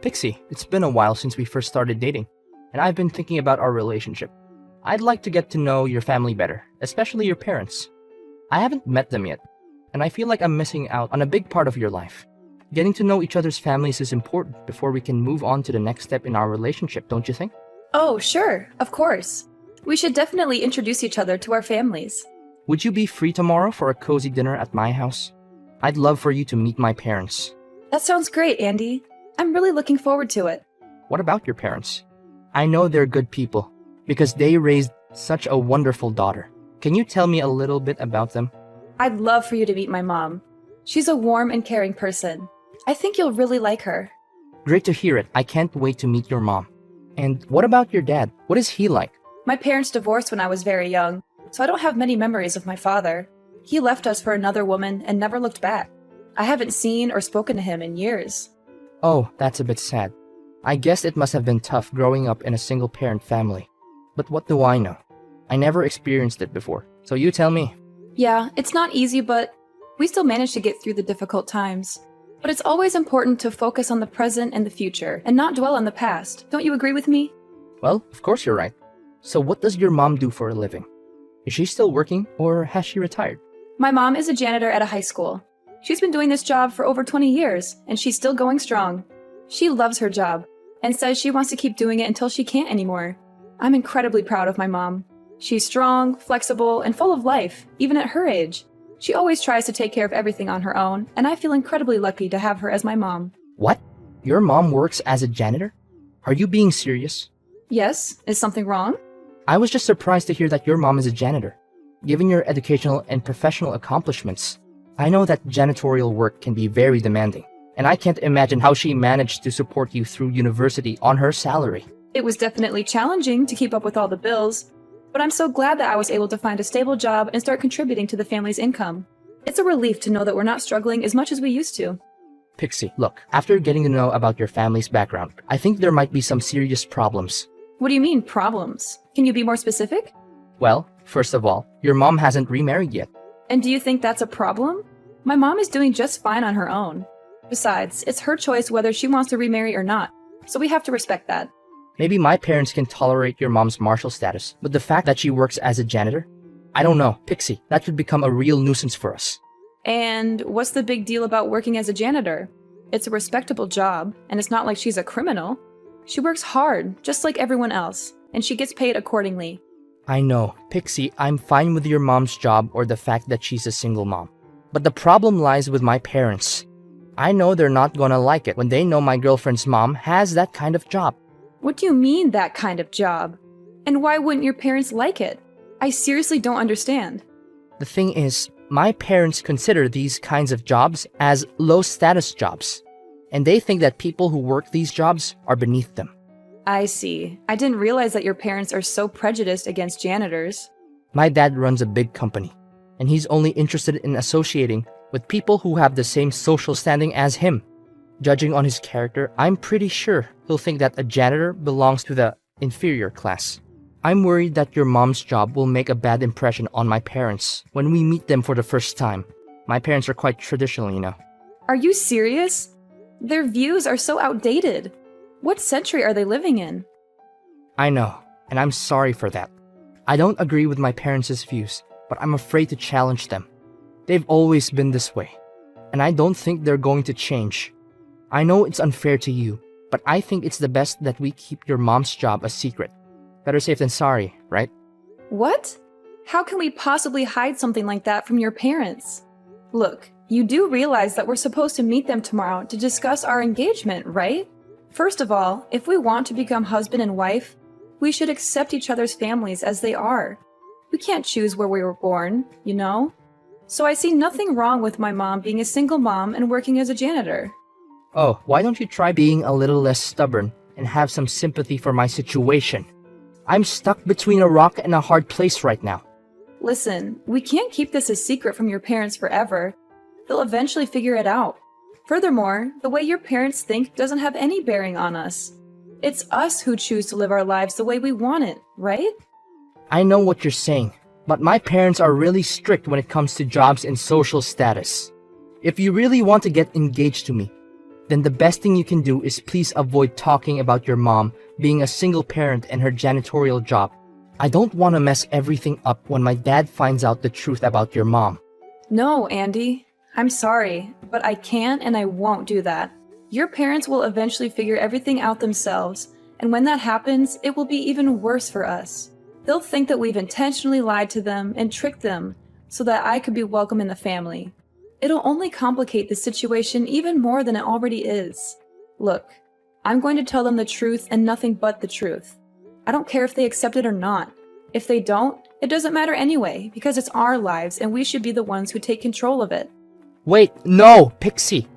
Pixie, it's been a while since we first started dating, and I've been thinking about our relationship. I'd like to get to know your family better, especially your parents. I haven't met them yet, and I feel like I'm missing out on a big part of your life. Getting to know each other's families is important before we can move on to the next step in our relationship, don't you think? Oh, sure, of course. We should definitely introduce each other to our families. Would you be free tomorrow for a cozy dinner at my house? I'd love for you to meet my parents. That sounds great, Andy. I'm really looking forward to it. What about your parents? I know they're good people, because they raised such a wonderful daughter. Can you tell me a little bit about them? I'd love for you to meet my mom. She's a warm and caring person. I think you'll really like her. Great to hear it. I can't wait to meet your mom. And what about your dad? What is he like? My parents divorced when I was very young, so I don't have many memories of my father. He left us for another woman and never looked back. I haven't seen or spoken to him in years. Oh, that's a bit sad. I guess it must have been tough growing up in a single-parent family. But what do I know? I never experienced it before, so you tell me. Yeah, it's not easy, but we still manage to get through the difficult times. But it's always important to focus on the present and the future, and not dwell on the past. Don't you agree with me? Well, of course you're right. So what does your mom do for a living? Is she still working, or has she retired? My mom is a janitor at a high school. She's been doing this job for over 20 years, and she's still going strong. She loves her job, and says she wants to keep doing it until she can't anymore. I'm incredibly proud of my mom. She's strong, flexible, and full of life, even at her age. She always tries to take care of everything on her own, and I feel incredibly lucky to have her as my mom. What? Your mom works as a janitor? Are you being serious? Yes? Is something wrong? I was just surprised to hear that your mom is a janitor. Given your educational and professional accomplishments, I know that janitorial work can be very demanding, and I can't imagine how she managed to support you through university on her salary. It was definitely challenging to keep up with all the bills, but I'm so glad that I was able to find a stable job and start contributing to the family's income. It's a relief to know that we're not struggling as much as we used to. Pixie, look, after getting to know about your family's background, I think there might be some serious problems. What do you mean, problems? Can you be more specific? Well, first of all, your mom hasn't remarried yet. And do you think that's a problem? My mom is doing just fine on her own. Besides, it's her choice whether she wants to remarry or not, so we have to respect that. Maybe my parents can tolerate your mom's martial status, but the fact that she works as a janitor? I don't know, Pixie, that could become a real nuisance for us. And what's the big deal about working as a janitor? It's a respectable job, and it's not like she's a criminal. She works hard, just like everyone else, and she gets paid accordingly. I know, Pixie, I'm fine with your mom's job or the fact that she's a single mom. But the problem lies with my parents. I know they're not gonna like it when they know my girlfriend's mom has that kind of job. What do you mean, that kind of job? And why wouldn't your parents like it? I seriously don't understand. The thing is, my parents consider these kinds of jobs as low-status jobs, and they think that people who work these jobs are beneath them. I see. I didn't realize that your parents are so prejudiced against janitors. My dad runs a big company, and he's only interested in associating with people who have the same social standing as him. Judging on his character, I'm pretty sure he'll think that a janitor belongs to the inferior class. I'm worried that your mom's job will make a bad impression on my parents when we meet them for the first time. My parents are quite traditional, you know. Are you serious? Their views are so outdated. What century are they living in? I know, and I'm sorry for that. I don't agree with my parents' views, but I'm afraid to challenge them. They've always been this way, and I don't think they're going to change. I know it's unfair to you, but I think it's the best that we keep your mom's job a secret. Better safe than sorry, right? What? How can we possibly hide something like that from your parents? Look, you do realize that we're supposed to meet them tomorrow to discuss our engagement, right? First of all, if we want to become husband and wife, we should accept each other's families as they are. We can't choose where we were born, you know? So I see nothing wrong with my mom being a single mom and working as a janitor. Oh, why don't you try being a little less stubborn and have some sympathy for my situation? I'm stuck between a rock and a hard place right now. Listen, we can't keep this a secret from your parents forever. They'll eventually figure it out. Furthermore, the way your parents think doesn't have any bearing on us. It's us who choose to live our lives the way we want it, right? I know what you're saying, but my parents are really strict when it comes to jobs and social status. If you really want to get engaged to me, then the best thing you can do is please avoid talking about your mom being a single parent and her janitorial job. I don't want to mess everything up when my dad finds out the truth about your mom. No, Andy. I'm sorry, but I can't and I won't do that. Your parents will eventually figure everything out themselves, and when that happens, it will be even worse for us. They'll think that we've intentionally lied to them and tricked them so that I could be welcome in the family. It'll only complicate the situation even more than it already is. Look, I'm going to tell them the truth and nothing but the truth. I don't care if they accept it or not. If they don't, it doesn't matter anyway, because it's our lives and we should be the ones who take control of it. Wait, no, Pixie!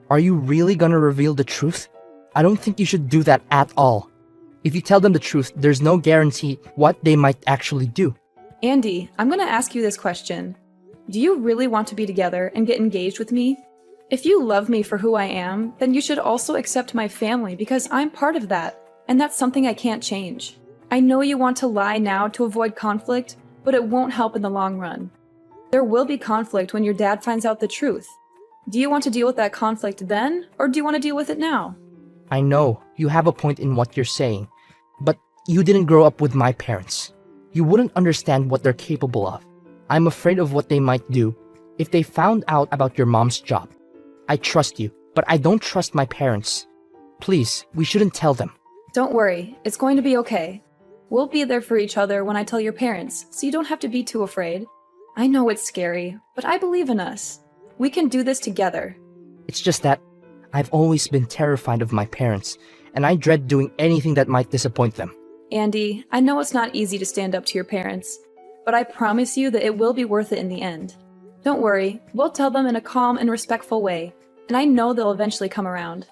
Are you really gonna reveal the truth? I don't think you should do that at all. If you tell them the truth, there's no guarantee what they might actually do. Andy, I'm gonna ask you this question. Do you really want to be together and get engaged with me? If you love me for who I am, then you should also accept my family because I'm part of that, and that's something I can't change. I know you want to lie now to avoid conflict, but it won't help in the long run. There will be conflict when your dad finds out the truth. Do you want to deal with that conflict then, or do you want to deal with it now? I know you have a point in what you're saying, but you didn't grow up with my parents. You wouldn't understand what they're capable of. I'm afraid of what they might do if they found out about your mom's job. I trust you, but I don't trust my parents. Please, we shouldn't tell them. Don't worry, it's going to be okay. We'll be there for each other when I tell your parents, so you don't have to be too afraid. I know it's scary, but I believe in us. We can do this together. It's just that I've always been terrified of my parents, and I dread doing anything that might disappoint them. Andy, I know it's not easy to stand up to your parents, but I promise you that it will be worth it in the end. Don't worry, we'll tell them in a calm and respectful way, and I know they'll eventually come around.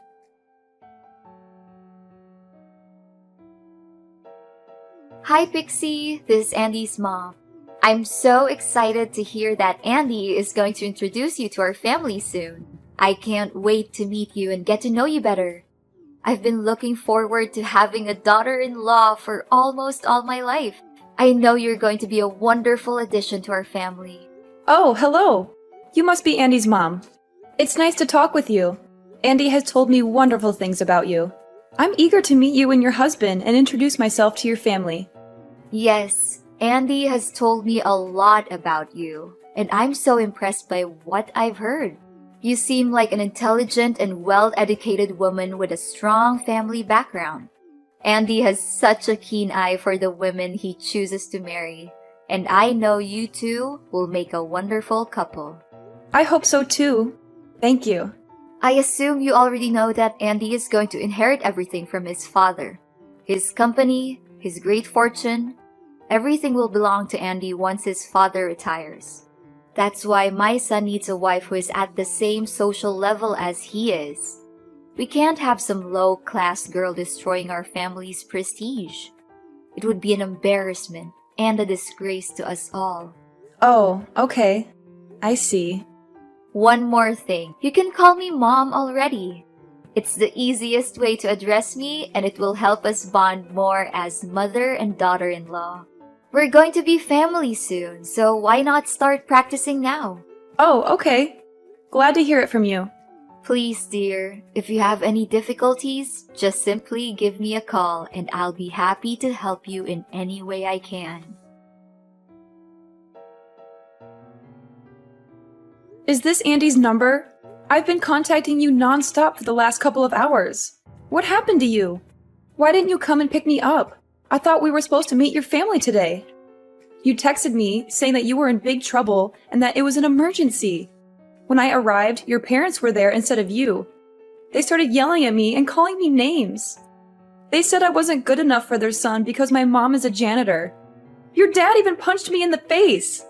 Hi Pixie, this is Andy's mom. I'm so excited to hear that Andy is going to introduce you to our family soon. I can't wait to meet you and get to know you better. I've been looking forward to having a daughter-in-law for almost all my life. I know you're going to be a wonderful addition to our family. Oh, hello! You must be Andy's mom. It's nice to talk with you. Andy has told me wonderful things about you. I'm eager to meet you and your husband and introduce myself to your family. Yes, Andy has told me a lot about you, and I'm so impressed by what I've heard. You seem like an intelligent and well-educated woman with a strong family background. Andy has such a keen eye for the women he chooses to marry, and I know you two will make a wonderful couple. I hope so too. Thank you. I assume you already know that Andy is going to inherit everything from his father. His company, his great fortune, everything will belong to Andy once his father retires. That's why my son needs a wife who is at the same social level as he is. We can't have some low-class girl destroying our family's prestige. It would be an embarrassment and a disgrace to us all. Oh, okay. I see. One more thing. You can call me Mom already. It's the easiest way to address me, and it will help us bond more as mother and daughter-in-law. We're going to be family soon, so why not start practicing now? Oh, okay. Glad to hear it from you. Please, dear, if you have any difficulties, just simply give me a call and I'll be happy to help you in any way I can. Is this Andy's number? I've been contacting you nonstop for the last couple of hours. What happened to you? Why didn't you come and pick me up? I thought we were supposed to meet your family today. You texted me saying that you were in big trouble and that it was an emergency. When I arrived, your parents were there instead of you. They started yelling at me and calling me names. They said I wasn't good enough for their son because my mom is a janitor. Your dad even punched me in the face.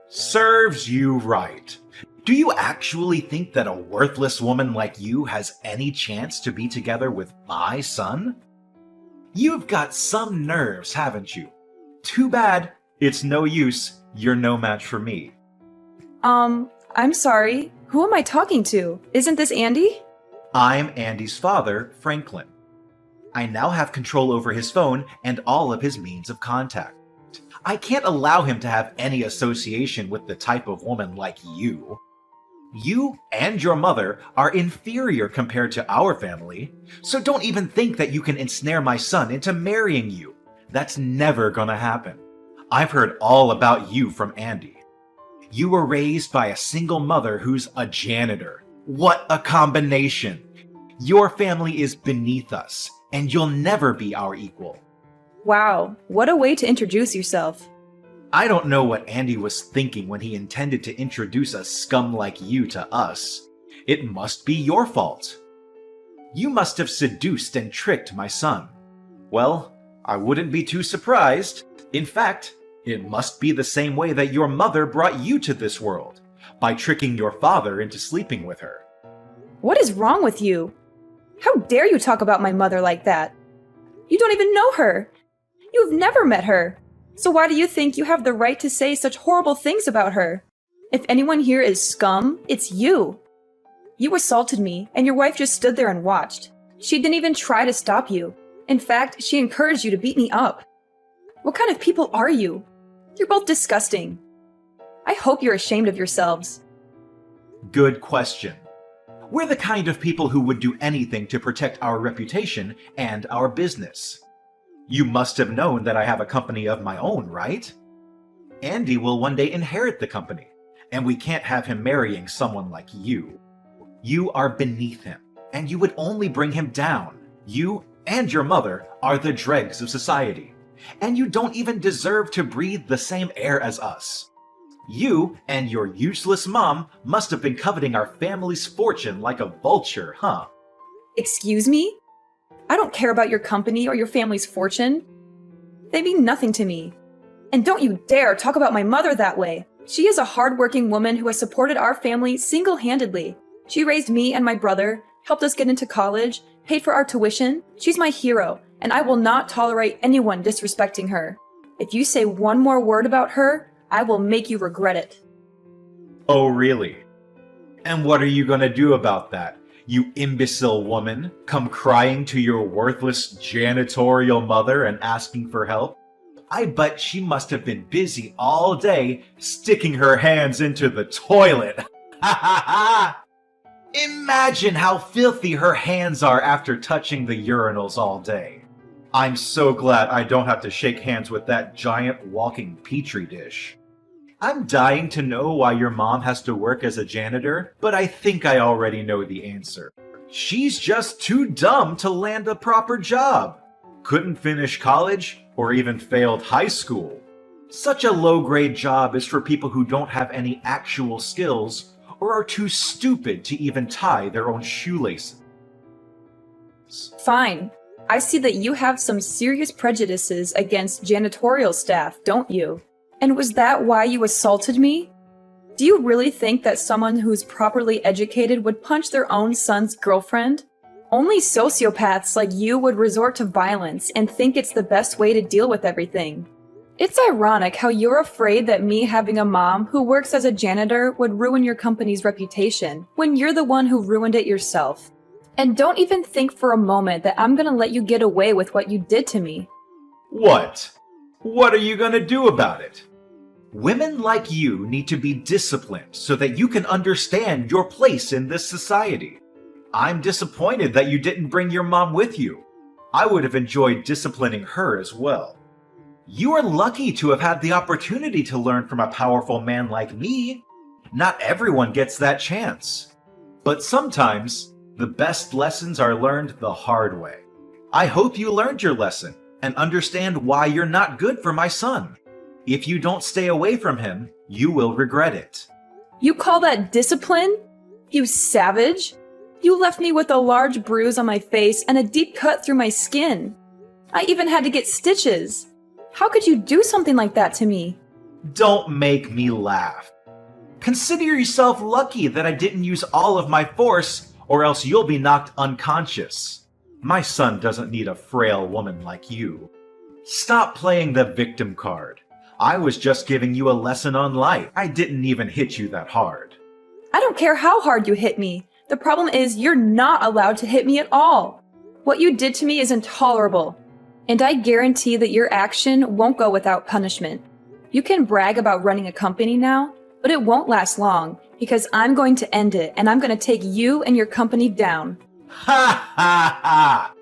Serves you right. Do you actually think that a worthless woman like you has any chance to be together with my son? You've got some nerves, haven't you? Too bad. It's no use. You're no match for me. I'm sorry. Who am I talking to? Isn't this Andy? I'm Andy's father, Franklin. I now have control over his phone and all of his means of contact. I can't allow him to have any association with the type of woman like you. You and your mother are inferior compared to our family, so don't even think that you can ensnare my son into marrying you. That's never gonna happen. I've heard all about you from Andy. You were raised by a single mother who's a janitor. What a combination! Your family is beneath us, and you'll never be our equal. Wow, what a way to introduce yourself. I don't know what Andy was thinking when he intended to introduce a scum like you to us. It must be your fault. You must have seduced and tricked my son. Well, I wouldn't be too surprised. In fact, it must be the same way that your mother brought you to this world, by tricking your father into sleeping with her. What is wrong with you? How dare you talk about my mother like that? You don't even know her. You've never met her. So why do you think you have the right to say such horrible things about her? If anyone here is scum, it's you. You assaulted me, and your wife just stood there and watched. She didn't even try to stop you. In fact, she encouraged you to beat me up. What kind of people are you? You're both disgusting. I hope you're ashamed of yourselves. Good question. We're the kind of people who would do anything to protect our reputation and our business. You must have known that I have a company of my own, right? Andy will one day inherit the company, and we can't have him marrying someone like you. You are beneath him, and you would only bring him down. You and your mother are the dregs of society, and you don't even deserve to breathe the same air as us. You and your useless mom must have been coveting our family's fortune like a vulture, huh? Excuse me? I don't care about your company or your family's fortune. They mean nothing to me. And don't you dare talk about my mother that way. She is a hardworking woman who has supported our family single-handedly. She raised me and my brother, helped us get into college, paid for our tuition. She's my hero, and I will not tolerate anyone disrespecting her. If you say one more word about her, I will make you regret it. Oh, really? And what are you gonna do about that? You imbecile woman, come crying to your worthless janitorial mother and asking for help? I bet she must have been busy all day sticking her hands into the toilet. Ha ha ha! Imagine how filthy her hands are after touching the urinals all day. I'm so glad I don't have to shake hands with that giant walking petri dish. I'm dying to know why your mom has to work as a janitor, but I think I already know the answer. She's just too dumb to land a proper job. Couldn't finish college or even failed high school. Such a low-grade job is for people who don't have any actual skills or are too stupid to even tie their own shoelaces. Fine. I see that you have some serious prejudices against janitorial staff, don't you? And was that why you assaulted me? Do you really think that someone who's properly educated would punch their own son's girlfriend? Only sociopaths like you would resort to violence and think it's the best way to deal with everything. It's ironic how you're afraid that me having a mom who works as a janitor would ruin your company's reputation, when you're the one who ruined it yourself. And don't even think for a moment that I'm gonna let you get away with what you did to me. What? What are you gonna do about it? Women like you need to be disciplined so that you can understand your place in this society. I'm disappointed that you didn't bring your mom with you. I would have enjoyed disciplining her as well. You are lucky to have had the opportunity to learn from a powerful man like me. Not everyone gets that chance. But sometimes, the best lessons are learned the hard way. I hope you learned your lesson and understand why you're not good for my son. If you don't stay away from him, you will regret it. You call that discipline? You savage! You left me with a large bruise on my face and a deep cut through my skin. I even had to get stitches. How could you do something like that to me? Don't make me laugh. Consider yourself lucky that I didn't use all of my force, or else you'll be knocked unconscious. My son doesn't need a frail woman like you. Stop playing the victim card. I was just giving you a lesson on life. I didn't even hit you that hard. I don't care how hard you hit me. The problem is you're not allowed to hit me at all. What you did to me is intolerable. And I guarantee that your action won't go without punishment. You can brag about running a company now, but it won't last long Because I'm going to end it, and I'm going to take you and your company down. Ha ha ha!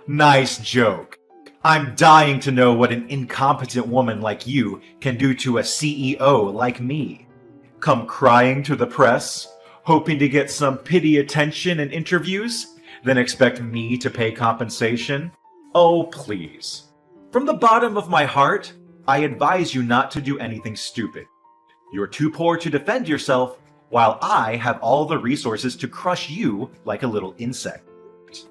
Nice joke. I'm dying to know what an incompetent woman like you can do to a CEO like me. Come crying to the press, hoping to get some pity attention and interviews, then expect me to pay compensation? Oh, please. From the bottom of my heart, I advise you not to do anything stupid. You're too poor to defend yourself, while I have all the resources to crush you like a little insect.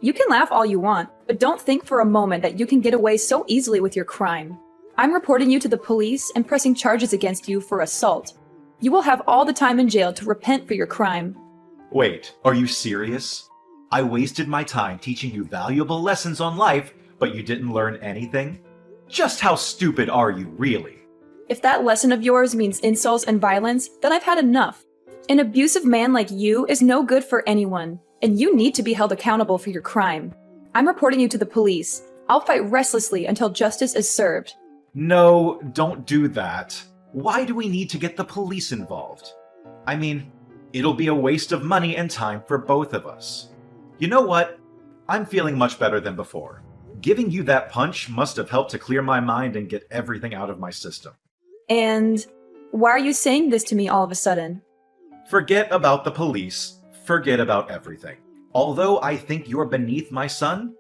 You can laugh all you want, but don't think for a moment that you can get away so easily with your crime. I'm reporting you to the police and pressing charges against you for assault. You will have all the time in jail to repent for your crime. Wait, are you serious? I wasted my time teaching you valuable lessons on life, but you didn't learn anything? Just how stupid are you, really? If that lesson of yours means insults and violence, then I've had enough. An abusive man like you is no good for anyone, and you need to be held accountable for your crime. I'm reporting you to the police. I'll fight restlessly until justice is served. No, don't do that. Why do we need to get the police involved? I mean, it'll be a waste of money and time for both of us. You know what? I'm feeling much better than before. Giving you that punch must have helped to clear my mind and get everything out of my system. And why are you saying this to me all of a sudden? Forget about the police. Forget about everything. Although I think you're beneath my son,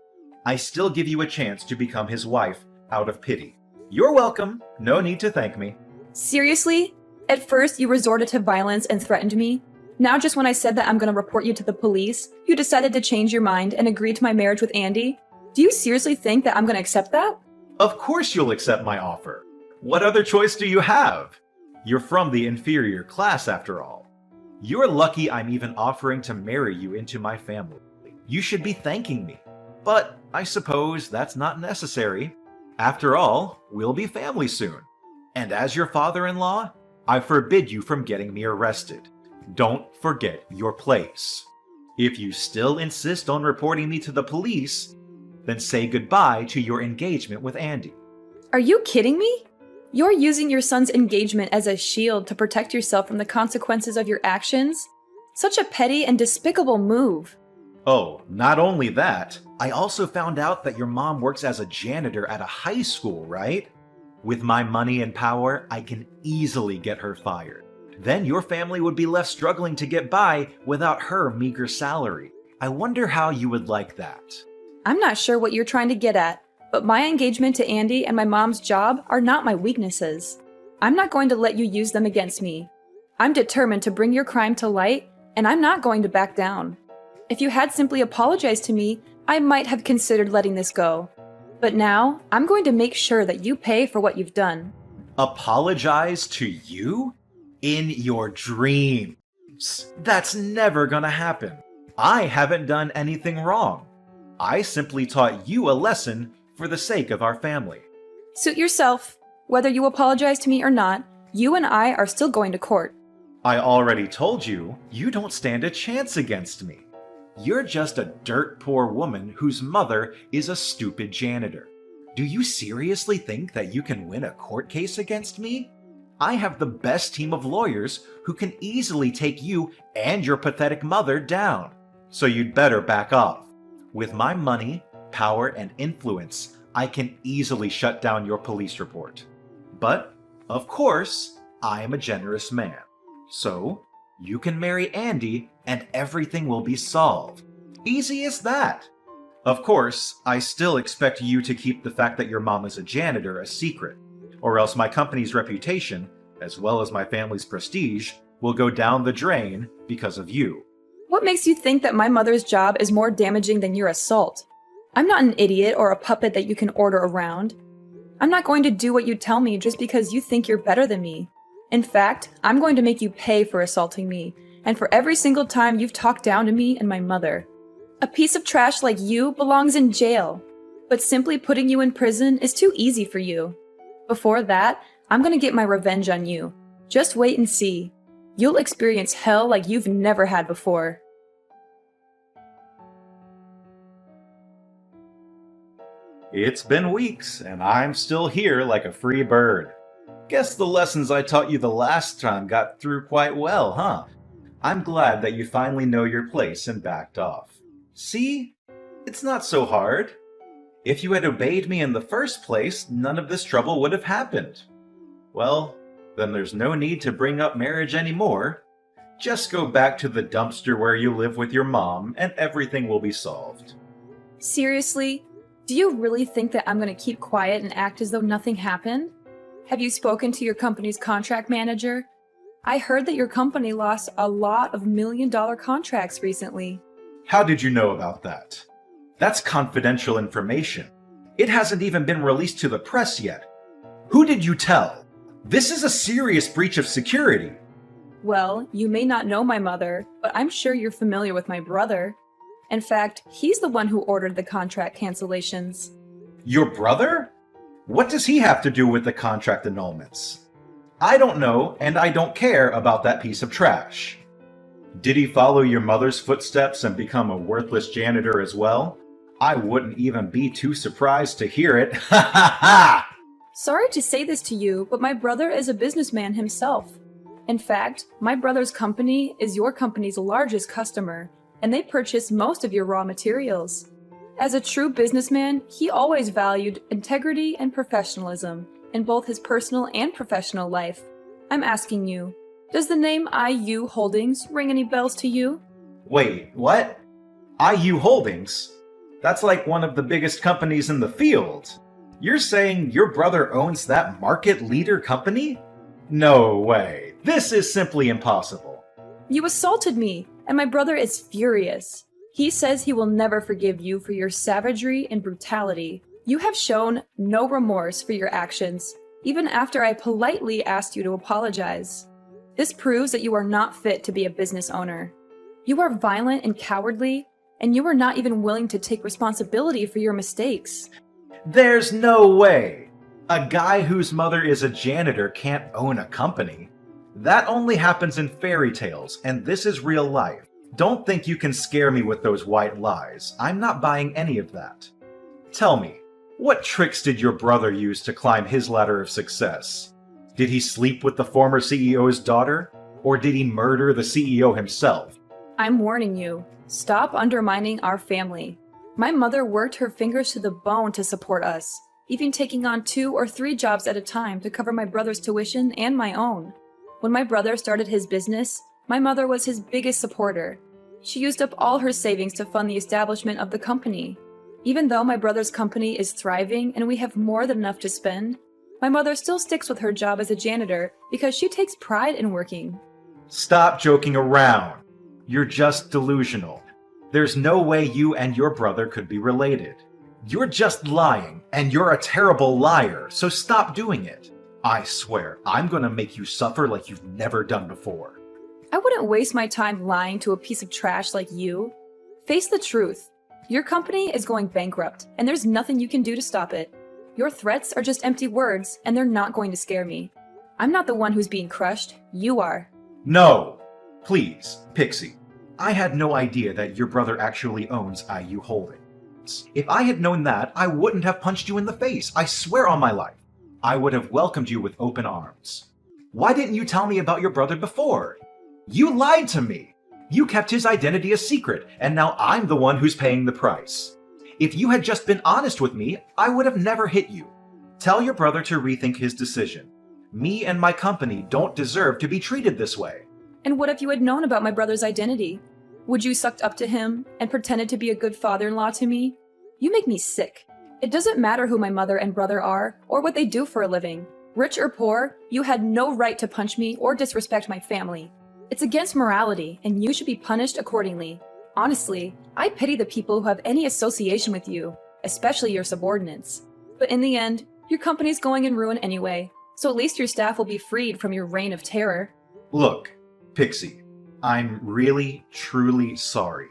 I still give you a chance to become his wife out of pity. You're welcome. No need to thank me. Seriously? At first, you resorted to violence and threatened me. Now, just when I said that I'm going to report you to the police, you decided to change your mind and agree to my marriage with Andy? Do you seriously think that I'm going to accept that? Of course you'll accept my offer. What other choice do you have? You're from the inferior class, after all. You're lucky I'm even offering to marry you into my family. You should be thanking me. But I suppose that's not necessary. After all, we'll be family soon. And as your father-in-law, I forbid you from getting me arrested. Don't forget your place. If you still insist on reporting me to the police, then say goodbye to your engagement with Andy. Are you kidding me? You're using your son's engagement as a shield to protect yourself from the consequences of your actions? Such a petty and despicable move. Oh, not only that, I also found out that your mom works as a janitor at a high school, right? With my money and power, I can easily get her fired. Then your family would be left struggling to get by without her meager salary. I wonder how you would like that. I'm not sure what you're trying to get at, but my engagement to Andy and my mom's job are not my weaknesses. I'm not going to let you use them against me. I'm determined to bring your crime to light, and I'm not going to back down. If you had simply apologized to me, I might have considered letting this go. But now, I'm going to make sure that you pay for what you've done. Apologize to you? In your dreams. That's never gonna happen. I haven't done anything wrong. I simply taught you a lesson for the sake of our family. Suit yourself. Whether you apologize to me or not, you and I are still going to court. I already told you, you don't stand a chance against me. You're just a dirt poor woman whose mother is a stupid janitor. Do you seriously think that you can win a court case against me? I have the best team of lawyers who can easily take you and your pathetic mother down. So you'd better back off. With my money, power, and influence, I can easily shut down your police report. But, of course, I am a generous man. So, you can marry Andy and everything will be solved. Easy as that. Of course, I still expect you to keep the fact that your mom is a janitor a secret, or else my company's reputation, as well as my family's prestige, will go down the drain because of you. What makes you think that my mother's job is more damaging than your assault? I'm not an idiot or a puppet that you can order around. I'm not going to do what you tell me just because you think you're better than me. In fact, I'm going to make you pay for assaulting me, and for every single time you've talked down to me and my mother. A piece of trash like you belongs in jail, but simply putting you in prison is too easy for you. Before that, I'm going to get my revenge on you. Just wait and see. You'll experience hell like you've never had before. It's been weeks, and I'm still here like a free bird. Guess the lessons I taught you the last time got through quite well, huh? I'm glad that you finally know your place and backed off. See? It's not so hard. If you had obeyed me in the first place, none of this trouble would have happened. Well, then there's no need to bring up marriage anymore. Just go back to the dumpster where you live with your mom and everything will be solved. Seriously? Do you really think that I'm going to keep quiet and act as though nothing happened? Have you spoken to your company's contract manager? I heard that your company lost a lot of million-dollar contracts recently. How did you know about that? That's confidential information. It hasn't even been released to the press yet. Who did you tell? This is a serious breach of security. Well, you may not know my mother, but I'm sure you're familiar with my brother. In fact, he's the one who ordered the contract cancellations. Your brother? What does he have to do with the contract annulments? I don't know, and I don't care about that piece of trash. Did he follow your mother's footsteps and become a worthless janitor as well? I wouldn't even be too surprised to hear it. Ha ha ha! Sorry to say this to you, but my brother is a businessman himself. In fact, my brother's company is your company's largest customer, and they purchase most of your raw materials. As a true businessman, he always valued integrity and professionalism in both his personal and professional life. I'm asking you, does the name IU Holdings ring any bells to you? Wait, what? IU Holdings? That's like one of the biggest companies in the field. You're saying your brother owns that market leader company? No way. This is simply impossible. You assaulted me, and my brother is furious. He says he will never forgive you for your savagery and brutality. You have shown no remorse for your actions, even after I politely asked you to apologize. This proves that you are not fit to be a business owner. You are violent and cowardly, and you are not even willing to take responsibility for your mistakes. There's no way. A guy whose mother is a janitor can't own a company. That only happens in fairy tales, and this is real life. Don't think you can scare me with those white lies. I'm not buying any of that. Tell me, what tricks did your brother use to climb his ladder of success? Did he sleep with the former CEO's daughter? Or did he murder the CEO himself? I'm warning you, stop undermining our family. My mother worked her fingers to the bone to support us, even taking on 2 or 3 jobs at a time to cover my brother's tuition and my own. When my brother started his business, my mother was his biggest supporter. She used up all her savings to fund the establishment of the company. Even though my brother's company is thriving and we have more than enough to spend, my mother still sticks with her job as a janitor because she takes pride in working. Stop joking around. You're just delusional. There's no way you and your brother could be related. You're just lying, and you're a terrible liar, so stop doing it. I swear, I'm gonna make you suffer like you've never done before. I wouldn't waste my time lying to a piece of trash like you. Face the truth. Your company is going bankrupt, and there's nothing you can do to stop it. Your threats are just empty words, and they're not going to scare me. I'm not the one who's being crushed. You are. No! Please, Pixie. I had no idea that your brother actually owns IU Holdings. If I had known that, I wouldn't have punched you in the face. I swear on my life. I would have welcomed you with open arms. Why didn't you tell me about your brother before? You lied to me. You kept his identity a secret, and now I'm the one who's paying the price. If you had just been honest with me, I would have never hit you. Tell your brother to rethink his decision. Me and my company don't deserve to be treated this way. And what if you had known about my brother's identity? Would you sucked up to him and pretended to be a good father-in-law to me? You make me sick. It doesn't matter who my mother and brother are or what they do for a living. Rich or poor, you had no right to punch me or disrespect my family. It's against morality, and you should be punished accordingly. Honestly, I pity the people who have any association with you, especially your subordinates. But in the end, your company's going in ruin anyway, so at least your staff will be freed from your reign of terror. Look, Pixie, I'm really, truly sorry.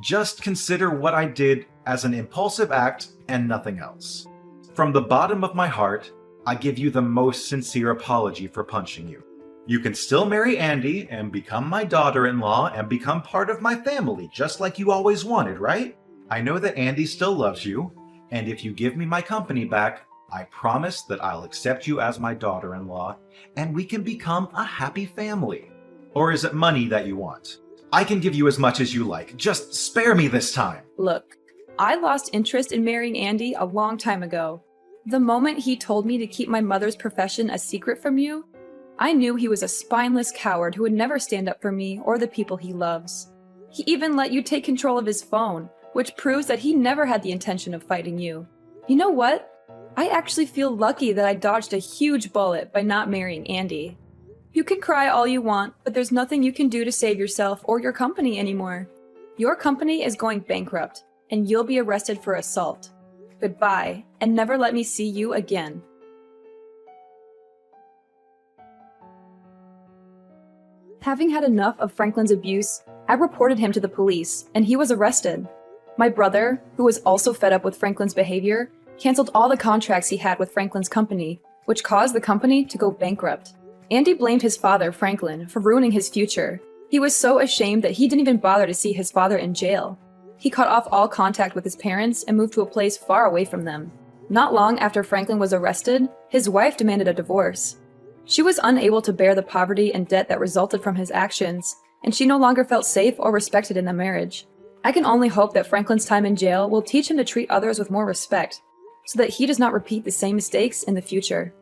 Just consider what I did as an impulsive act and nothing else. From the bottom of my heart, I give you the most sincere apology for punching you. You can still marry Andy and become my daughter-in-law and become part of my family, just like you always wanted, right? I know that Andy still loves you, and if you give me my company back, I promise that I'll accept you as my daughter-in-law, and we can become a happy family. Or is it money that you want? I can give you as much as you like. Just spare me this time. Look, I lost interest in marrying Andy a long time ago. The moment he told me to keep my mother's profession a secret from you, I knew he was a spineless coward who would never stand up for me or the people he loves. He even let you take control of his phone, which proves that he never had the intention of fighting you. You know what? I actually feel lucky that I dodged a huge bullet by not marrying Andy. You can cry all you want, but there's nothing you can do to save yourself or your company anymore. Your company is going bankrupt, and you'll be arrested for assault. Goodbye, and never let me see you again. Having had enough of Franklin's abuse, I reported him to the police, and he was arrested. My brother, who was also fed up with Franklin's behavior, canceled all the contracts he had with Franklin's company, which caused the company to go bankrupt. Andy blamed his father, Franklin, for ruining his future. He was so ashamed that he didn't even bother to see his father in jail. He cut off all contact with his parents and moved to a place far away from them. Not long after Franklin was arrested, his wife demanded a divorce. She was unable to bear the poverty and debt that resulted from his actions, and she no longer felt safe or respected in the marriage. I can only hope that Franklin's time in jail will teach him to treat others with more respect, so that he does not repeat the same mistakes in the future.